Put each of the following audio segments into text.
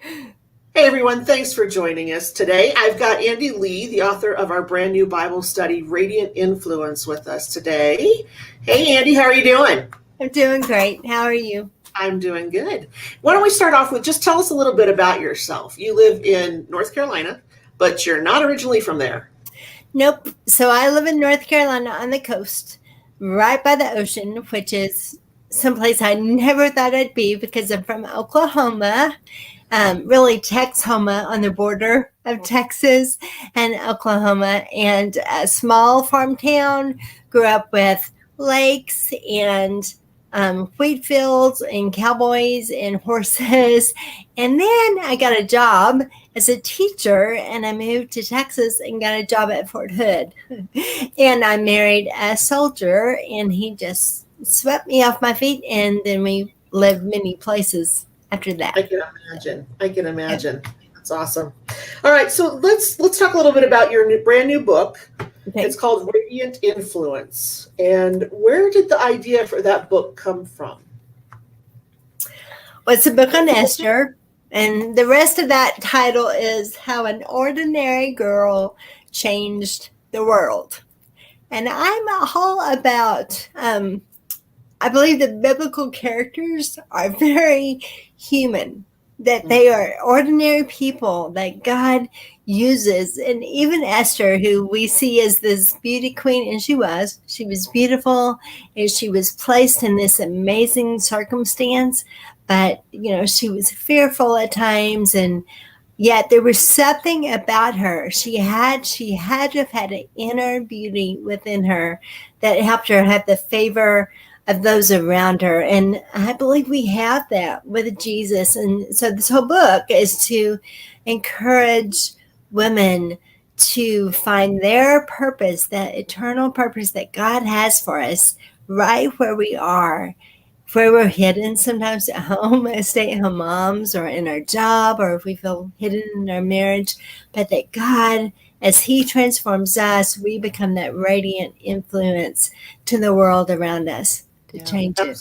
Hey everyone, thanks for joining us today. I've got Andy Lee, the author of our brand new Bible study, Radiant Influence, with us today. Hey Andy, how are you doing? I'm doing great. How are you? I'm doing good. Why don't we start off with just tell us a little bit about yourself. You live in North Carolina, but you're not originally from there. Nope. So I live in North Carolina on the coast, right by the ocean, which is someplace I never thought I'd be because I'm from Oklahoma, really Texhoma on the border of Texas and Oklahoma, and a small farm town. Grew up with lakes and wheat fields and cowboys and horses. And then I got a job as a teacher and I moved to Texas and got a job at Fort Hood. And I married a soldier and he just swept me off my feet. And then we lived many places after that. I can imagine. I can imagine. That's awesome. All right, so let's talk a little bit about your brand new book. Okay. It's called Radiant Influence. And where did the idea for that book come from? Well, it's a book on Esther. And the rest of that title is How an Ordinary Girl Changed the World. And I'm all about, I believe the biblical characters are very human, that they are ordinary people that God uses. And even Esther, who we see as this beauty queen, and she was beautiful, and she was placed in this amazing circumstance. But, she was fearful at times, and yet there was something about her. She had to have had an inner beauty within her that helped her have the favor of those around her. And I believe we have that with Jesus. And so this whole book is to encourage women to find their purpose, that eternal purpose that God has for us right where we are, where we're hidden sometimes at home as stay-at-home moms or in our job, or if we feel hidden in our marriage, but that God, as he transforms us, we become that radiant influence to the world around us to change it.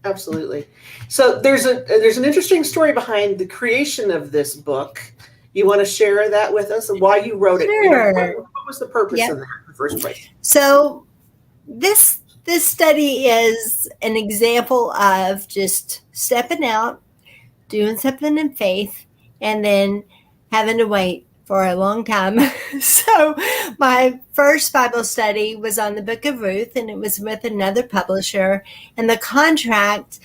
Absolutely. So there's an interesting story behind the creation of this book. You want to share that with us and why you wrote it? Sure. What was the purpose of that in the first place? So this study is an example of just stepping out, doing something in faith, and then having to wait for a long time. So my first Bible study was on the book of Ruth, and it was with another publisher, and the contract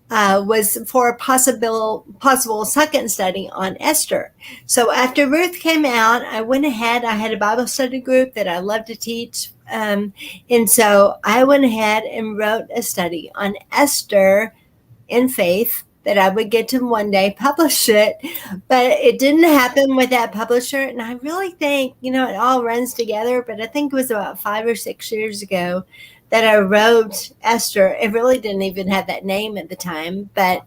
was for a possible second study on Esther. So after Ruth came out, I went ahead. I had a Bible study group that I love to teach. And so I went ahead and wrote a study on Esther in faith that I would get to one day publish it. But it didn't happen with that publisher. And I really think, it all runs together. But I think it was about 5 or 6 years ago that I wrote Esther. It really didn't even have that name at the time. But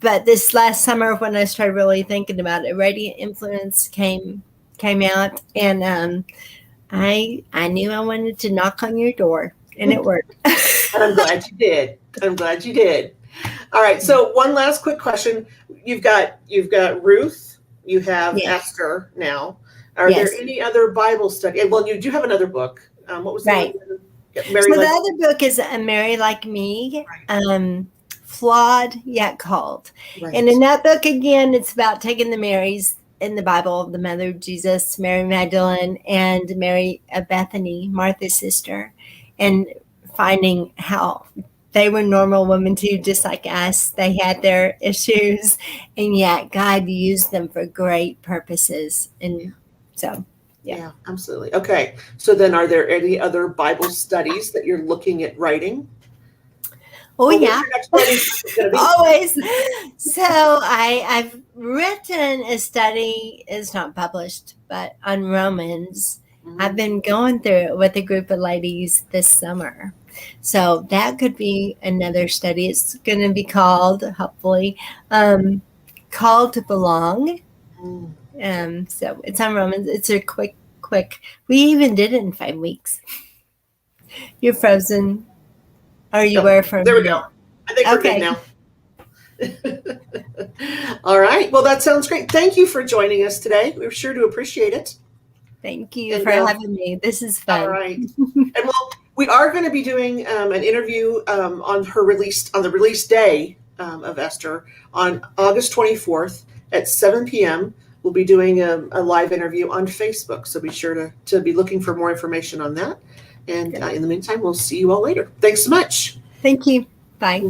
this last summer when I started really thinking about it, Radiant Influence came out. And I knew I wanted to knock on your door, and it worked. And I'm glad you did. All right. So one last quick question. You've got Ruth, you have Esther now. Are there any other Bible study? Well, you do have another book. What was right? The other book is A Mary Like Me, Flawed Yet Called. Right. And in that book, again, it's about taking the Marys in the Bible, the mother of Jesus, Mary Magdalene, and Mary of Bethany, Martha's sister, and finding how they were normal women too, just like us. They had their issues, and yet God used them for great purposes. And so, yeah, absolutely. Okay. So then are there any other Bible studies that you're looking at writing? Oh, yeah. Always. So I've written a study, it's not published, but on Romans. Mm-hmm. I've been going through it with a group of ladies this summer. So that could be another study. It's going to be called, hopefully, Called to Belong. So it's on Romans. It's a quick. We even did it in 5 weeks. You're frozen. Or you were frozen. There we go. I think we're good now. All right. Well, that sounds great. Thank you for joining us today. We're sure to appreciate it. Thank you for having me. This is fun. All right. And we are going to be doing an interview on the release day of Esther on August 24th at 7 p.m. We'll be doing a live interview on Facebook. So be sure to be looking for more information on that. And in the meantime, we'll see you all later. Thanks so much. Thank you. Bye.